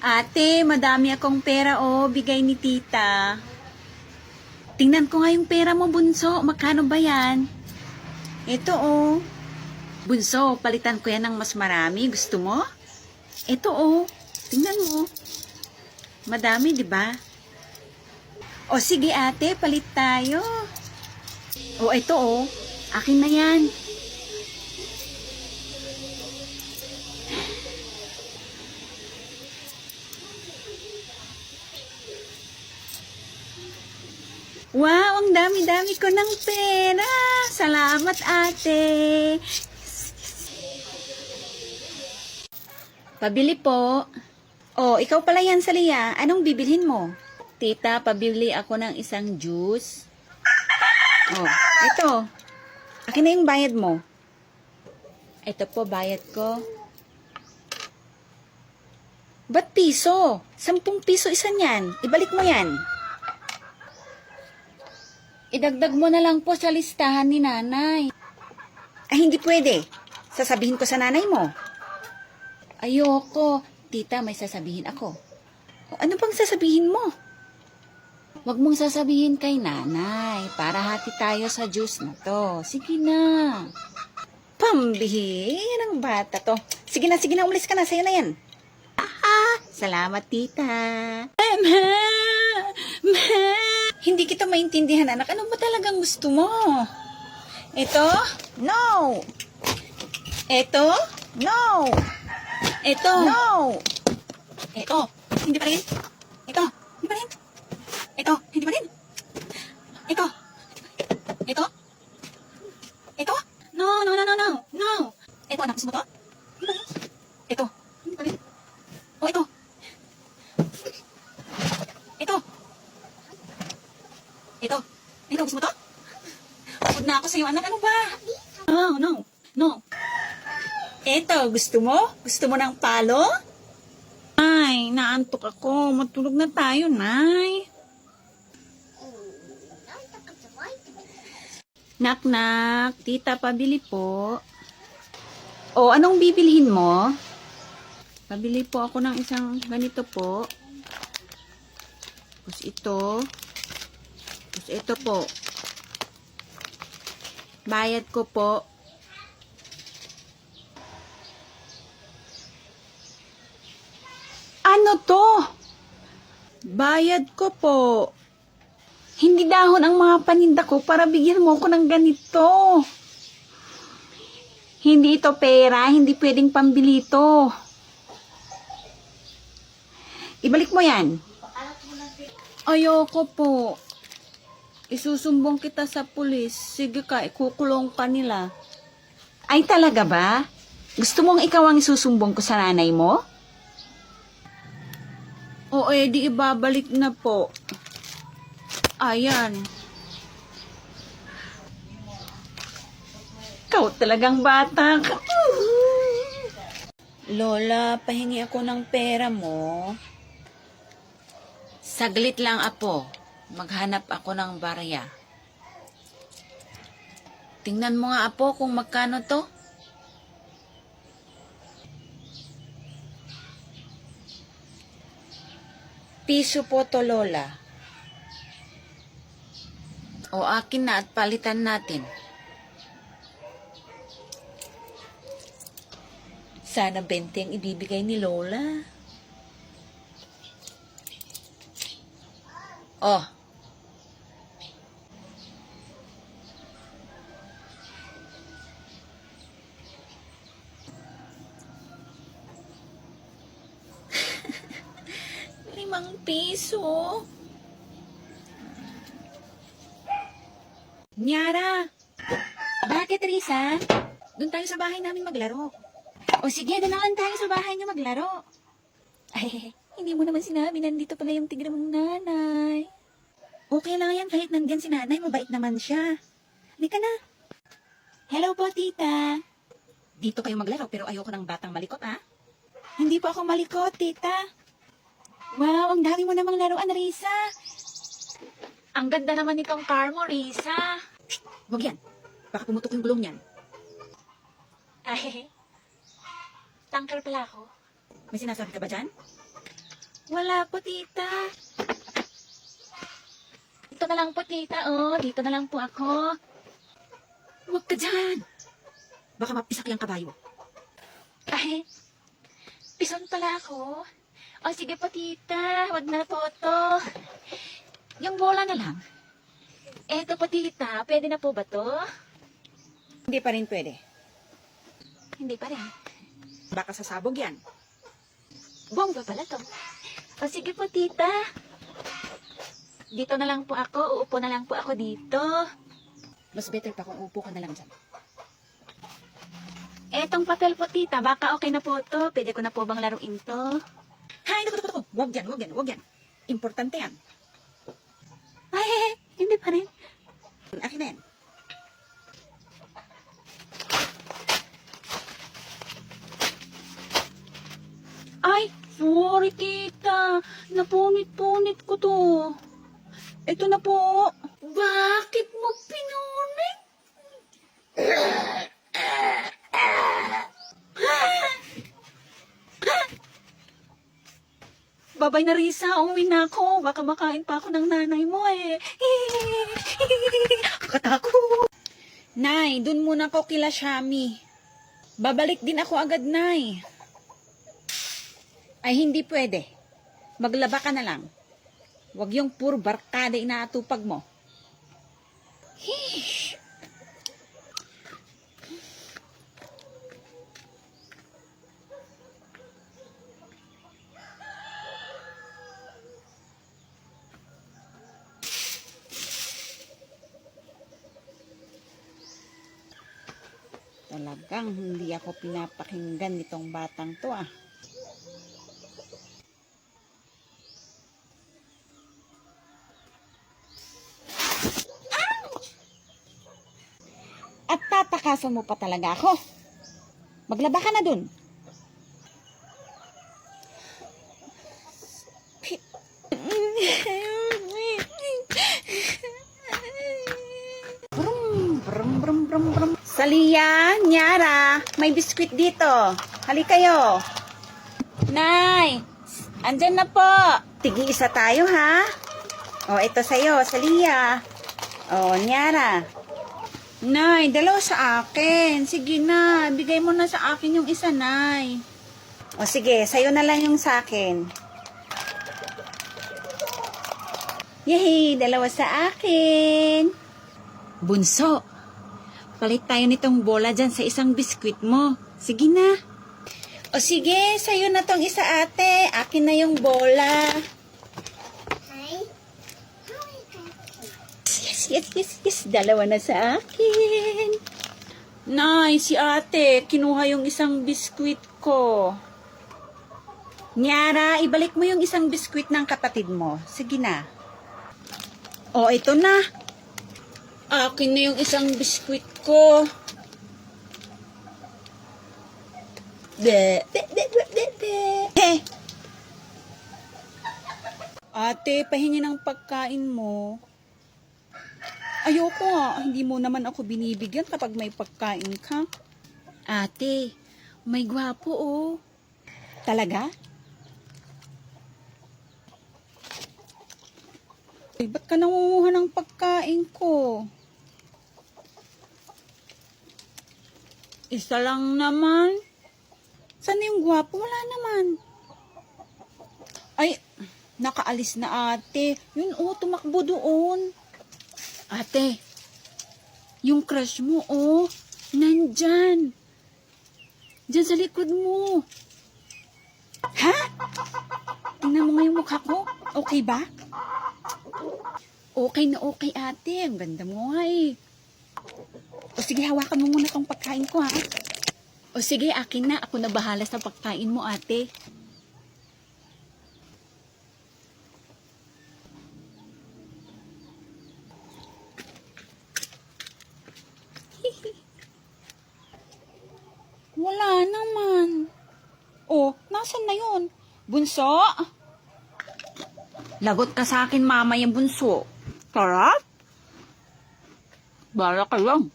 Ate, madami akong pera bigay ni tita. Tingnan ko nga yung pera mo, bunso. Magkano ba yan? Ito Bunso, palitan ko yan ng mas marami. Gusto mo? Ito tingnan mo. Madami, di ba? Sige ate, palit tayo. Ito akin na yan. Wow, ang dami-dami ko ng pera. Salamat, ate. Pabili po. Ikaw pala yan, Salia. Anong bibilhin mo? Tita, pabili ako ng isang juice. Ito. Akin na yung bayad mo. Ito po, bayad ko. Ba't piso? 10 piso isa niyan. Ibalik mo yan. Idagdag mo na lang po sa listahan ni nanay. Hindi pwede. Sasabihin ko sa nanay mo. Ayoko. Tita, may sasabihin ako. Ano bang sasabihin mo? Huwag mong sasabihin kay nanay para hati tayo sa juice na to. Sige na. Pambihira ng bata to. Sige na, umalis ka na. Sa'yo na yan. Salamat, tita. Hindi kita maintindihan, anak. Ano ba talagang gusto mo? Ito? No! Ito? No! Ito? No! Ito? Hindi pa rin? Ito? Hindi pa rin? Ito? Hindi pa rin? Ito? Ito? Ito? No! Ito, anak. Gusto mo to? Hindi pa rin? Ito? Hindi pa rin? Ito? Ito? Ito, gusto mo to? Pagod na ako sa'yo, anak. Ano ba? No. Ito, gusto mo? Gusto mo ng palo? Ay, naantok ako. Matulog na tayo, Nay. Nak, tita, pabili po. Anong bibilhin mo? Pabili po ako ng isang ganito po. Tapos ito. Tapos ito po. Bayad ko po. Ano to? Bayad ko po. Hindi dahon ang mga paninda ko para bigyan mo ko ng ganito. Hindi ito pera, hindi pwedeng pambili ito. Ibalik mo yan. Ayoko po. Isusumbong kita sa pulis. Sige ka, ikukulong ka nila. Ay, talaga ba? Gusto mong ikaw ang isusumbong ko sa nanay mo? Di ibabalik na po. Ayan. Ikaw talagang bata ka. Lola, pahingi ako ng pera mo. Saglit lang, apo. Maghanap ako ng barya. Tingnan mo nga, apo, kung magkano to. Piso po to, Lola. Akin na at palitan natin. Sana 20 ang ibibigay ni Lola. ₱5. Nyara! Bakit, Risa? Doon tayo sa bahay namin maglaro. Sige, doon naman tayo sa bahay niyo maglaro. Ay, hindi mo naman sinabi, nandito pala yung tigra mong nanay. Okay lang yan, kahit nandyan si nanay, mabait naman siya. Halika na. Hello po, tita. Dito kayo maglaro, pero ayoko ng batang malikot, Hindi po ako malikot, tita. Wow, ang dami mo namang laruan, Risa. Ang ganda naman nitong car mo, Risa. Huwag yan. Baka pumutok yung gulong niyan. Ay, tanker pala ako. May sinasabi ka ba dyan? Wala po, tita. Dito na lang po, tita. Oh, dito na lang po ako. Huwag ka dyan. Baka mapisak yung kabayo. Ay, pison pala ako. O, sige po, tita. Huwag na po to. Yung bola na lang. Eto po, tita. Pwede na po ba to? Hindi pa rin pwede. Hindi pa rin. Baka sasabog yan. Bongga pala to. O, sige po, tita. Dito na lang po ako. Uupo na lang po ako dito. Mas better pa kung upo ka na lang dyan. Etong papel po, tita. Baka okay na po to. Pwede ko na po bang laruin to? Hay, naku. Huwag yan. Importante yan. Ay, hindi pa rin. Akin na yan. Ay, sorry, tita. Napunit-punit ko to. Ito na po. Bakit mo pinunit? Babay na, Risa. Uwi na ako. Baka makain pa ako ng nanay mo eh. Katakot. Nay, dun muna ako kila Shami. Babalik din ako agad, Nay. Ay, hindi pwede. Maglaba ka na lang. Huwag yung puro barkada inaatupag mo. Hish. Talagang hindi ako pinapakinggan nitong batang to ah. At tatakasan mo pa talaga ako. Maglaba ka na dun. Brum. Salia, Nyara, may biskwit dito. Hali kayo. Nay, andyan na po. Tigi-isa tayo ha. O, ito sa'yo, Salia. O, Nyara. Nay, dalawa sa akin. Sige na, bigay mo na sa akin yung isa, Nay. O sige, sa'yo na lang yung sa akin. Yehey, dalawa sa akin. Bunso, palit tayo nitong bola dyan sa isang biskwit mo. Sige na. O sige, sa'yo na tong isa, ate. Akin na yung bola. Yes. Dalawa na sa akin. Nay, si ate, kinuha yung isang biskwit ko. Nyara, ibalik mo yung isang biskwit ng kapatid mo. Sige na. O, ito na. Akin na yung isang biskwit ko. Ate, pahingi ng pagkain mo. Ayoko nga, hindi mo naman ako binibigyan kapag may pagkain ka. Ate, may gwapo oh. Talaga? Ay, ba't ka nangunguha ng pagkain ko? Isa lang naman. Saan yung gwapo? Wala naman. Ay, nakaalis na ate. Yun oh, tumakbo doon. Ate, yung crush mo, oh, nandyan. Diyan sa likod mo. Ha? Tingnan mo nga yung mukha ko. Okay ba? Okay na okay, ate. Ang ganda mo nga eh. O sige, hawakan mo muna tong pagkain ko, ha? O sige, akin na. Ako na bahala sa pagkain mo, ate. Wala naman. Oh, nasan na yun? Bunso? Lagot ka sa akin, mama, yung bunso. Sarap? Bala ka lang.